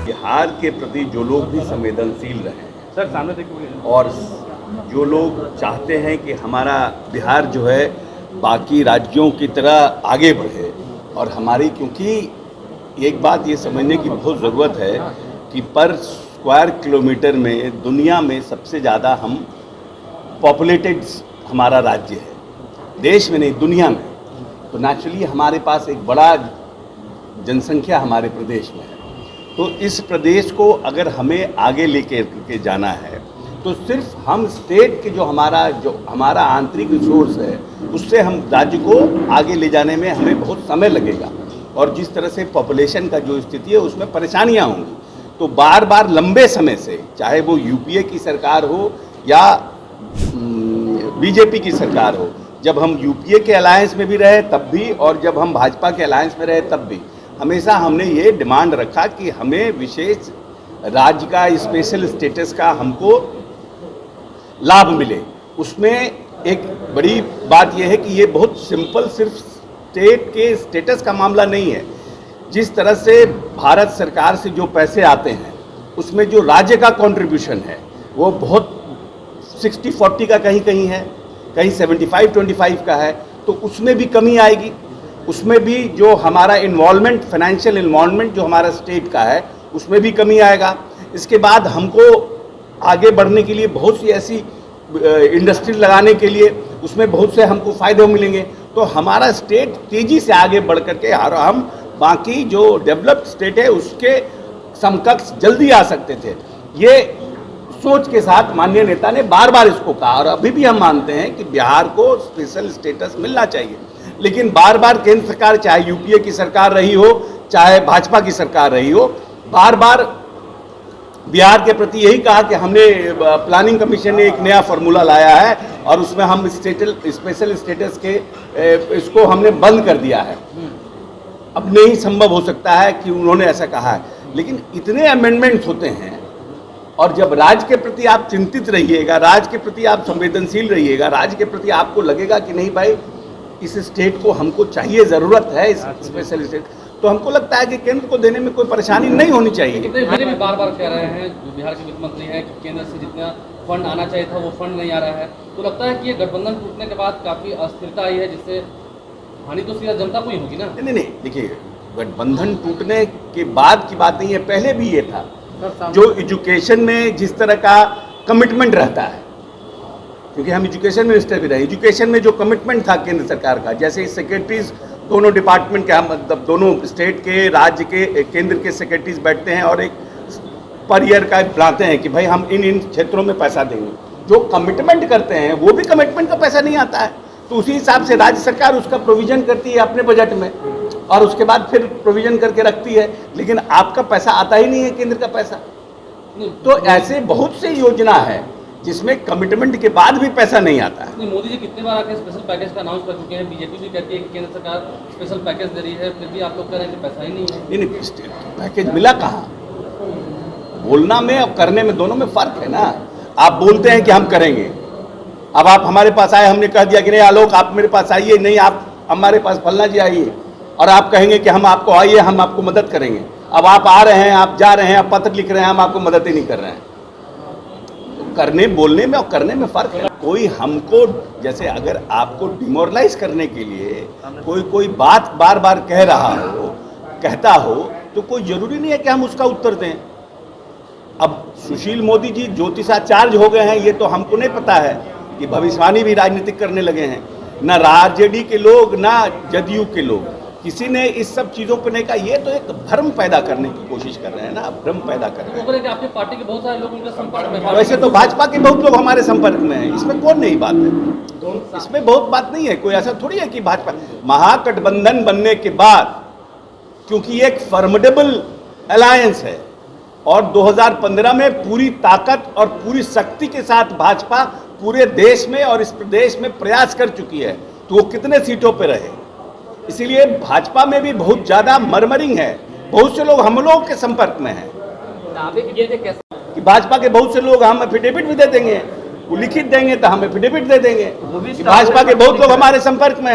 बिहार के प्रति जो लोग भी संवेदनशील रहे सर सामने देखिए और जो लोग चाहते हैं कि हमारा बिहार जो है बाकी राज्यों की तरह आगे बढ़े और हमारी, क्योंकि एक बात ये समझने की बहुत ज़रूरत है कि पर स्क्वायर किलोमीटर में दुनिया में सबसे ज़्यादा हम पॉपुलेटेड हमारा राज्य है, देश में नहीं दुनिया में। तो नेचुरली हमारे पास एक बड़ा जनसंख्या हमारे प्रदेश में है। तो इस प्रदेश को अगर हमें आगे लेके के जाना है तो सिर्फ हम स्टेट के जो हमारा आंतरिक रिसोर्स है उससे हम राज्य को आगे ले जाने में हमें बहुत समय लगेगा। और जिस तरह से पॉपुलेशन का जो स्थिति है उसमें परेशानियां होंगी। तो बार बार लंबे समय से, चाहे वो यूपीए की सरकार हो या बीजेपी की सरकार हो, जब हम यूपीए के अलायंस में भी रहे तब भी और जब हम भाजपा के अलायंस में रहे तब भी, हमेशा हमने ये डिमांड रखा कि हमें विशेष राज्य का स्पेशल स्टेटस का हमको लाभ मिले। उसमें एक बड़ी बात यह है कि ये बहुत सिंपल सिर्फ स्टेट के स्टेटस का मामला नहीं है। जिस तरह से भारत सरकार से जो पैसे आते हैं उसमें जो राज्य का कंट्रीब्यूशन है वो बहुत 60-40 का कहीं है, कहीं 75-25 का है। तो उसमें भी कमी आएगी। उसमें भी जो हमारा इन्वॉल्वमेंट, फाइनेंशियल इन्वॉल्वमेंट जो हमारा स्टेट का है उसमें भी कमी आएगा। इसके बाद हमको आगे बढ़ने के लिए बहुत सी ऐसी इंडस्ट्री लगाने के लिए उसमें बहुत से हमको फ़ायदे मिलेंगे। तो हमारा स्टेट तेज़ी से आगे बढ़ करके हम बाकी जो डेवलप्ड स्टेट है उसके समकक्ष जल्दी आ सकते थे। ये सोच के साथ माननीय नेता ने बार बार इसको कहा और अभी भी हम मानते हैं कि बिहार को स्पेशल स्टेटस मिलना चाहिए। लेकिन बार बार केंद्र सरकार, चाहे यूपीए की सरकार रही हो चाहे भाजपा की सरकार रही हो, बार बार बिहार के प्रति यही कहा कि हमने प्लानिंग कमीशन ने एक नया फार्मूला लाया है और उसमें हम स्पेशल स्टेटस के इसको हमने बंद कर दिया है। अब नहीं संभव हो सकता है कि उन्होंने ऐसा कहा है, लेकिन इतने अमेंडमेंट्स होते हैं और जब राज्य के प्रति आप चिंतित रहिएगा, राज्य के प्रति आप संवेदनशील रहिएगा, राज्य के प्रति आपको लगेगा कि नहीं भाई इस स्टेट को हमको चाहिए, ज़रूरत है इस स्पेशल स्टेट, तो हमको लगता है कि केंद्र को देने में कोई परेशानी नहीं होनी चाहिए। मैंने भी बार बार कह रहे हैं जो बिहार के वित्त मंत्री हैं कि केंद्र से जितना फंड आना चाहिए था वो फंड नहीं आ रहा है। तो लगता है कि ये गठबंधन टूटने के बाद काफ़ी अस्थिरता आई है, जिससे हानि तो सीधा जनता को ही होगी ना। नहीं, देखिए गठबंधन टूटने के बाद की बात नहीं है, पहले भी ये था। जो एजुकेशन में जिस तरह का कमिटमेंट रहता है, क्योंकि हम एजुकेशन मिनिस्टर भी रहे, एजुकेशन में जो कमिटमेंट था केंद्र सरकार का, जैसे सेक्रेटरीज दोनों डिपार्टमेंट के, हम मतलब दोनों स्टेट के, राज्य के, केंद्र के सेक्रेटरीज बैठते हैं और एक पर ईयर का बनाते हैं कि भाई हम इन क्षेत्रों में पैसा देंगे। जो कमिटमेंट करते हैं वो भी कमिटमेंट का पैसा नहीं आता है, तो उसी हिसाब से राज्य सरकार उसका प्रोविजन करती है अपने बजट में और उसके बाद फिर प्रोविजन करके रखती है। लेकिन आपका पैसा आता ही नहीं है, केंद्र का पैसा। तो ऐसे बहुत से योजना है जिसमें कमिटमेंट के बाद भी पैसा नहीं आता है। मोदी जी कितने बार आके स्पेशल पैकेज का अनाउंस कर चुके हैं, बीजेपी भी कहती है कि केंद्र सरकार स्पेशल पैकेज दे रही है, फिर भी आप लोग कह रहे हैं कि पैसा ही नहीं है। नहीं, पैकेज मिला कहाँ? बोलना में और करने में दोनों में फर्क है ना। आप बोलते हैं कि हम करेंगे, अब आप हमारे पास आए, हमने कह दिया कि नहीं आलोक आप मेरे पास आइए, नहीं आप हमारे पास फलना जी आइए, और आप कहेंगे कि हम आपको आइए, हम आपको मदद करेंगे। अब आप आ रहे हैं, आप जा रहे हैं, आप पत्र लिख रहे हैं, हम आपको मदद ही नहीं कर रहे हैं। करने, बोलने में और करने में फर्क है। कोई हमको, जैसे अगर आपको डिमोरलाइज करने के लिए कोई बात बार बार कह रहा हो, कहता हो, तो कोई जरूरी नहीं है कि हम उसका उत्तर दें। अब सुशील मोदी जी ज्योतिषाचार्य हो गए हैं, ये तो हमको नहीं पता है कि भविष्यवाणी भी राजनीतिक करने लगे हैं। ना आरजेडी के लोग ना जदयू के लोग, किसी ने इस सब चीज़ों को नहीं कहा। ये तो एक भ्रम पैदा करने की कोशिश कर रहे हैं ना, भ्रम पैदा कर रहे हैं। आपकी पार्टी के बहुत सारे लोग उनके संपर्क में, वैसे तो भाजपा के बहुत लोग हमारे संपर्क में हैं, इसमें कौन नई बात है, इसमें बहुत बात नहीं है। कोई ऐसा थोड़ी है कि भाजपा महागठबंधन बनने के बाद, क्योंकि एक फॉर्मिडेबल अलायंस है और 2015 में पूरी ताकत और पूरी शक्ति के साथ भाजपा पूरे देश में और इस प्रदेश में प्रयास कर चुकी है, तो वो कितने सीटों पे रहे। इसीलिए भाजपा में भी बहुत ज़्यादा मरमरिंग है, बहुत से लोग हम लोग के संपर्क में हैं कि भाजपा के बहुत से लोग हम एफिडेविट भी दे देंगे, वो लिखित देंगे तो हम एफिडेविट दे देंगे कि भाजपा के बहुत लोग हमारे संपर्क में हैं।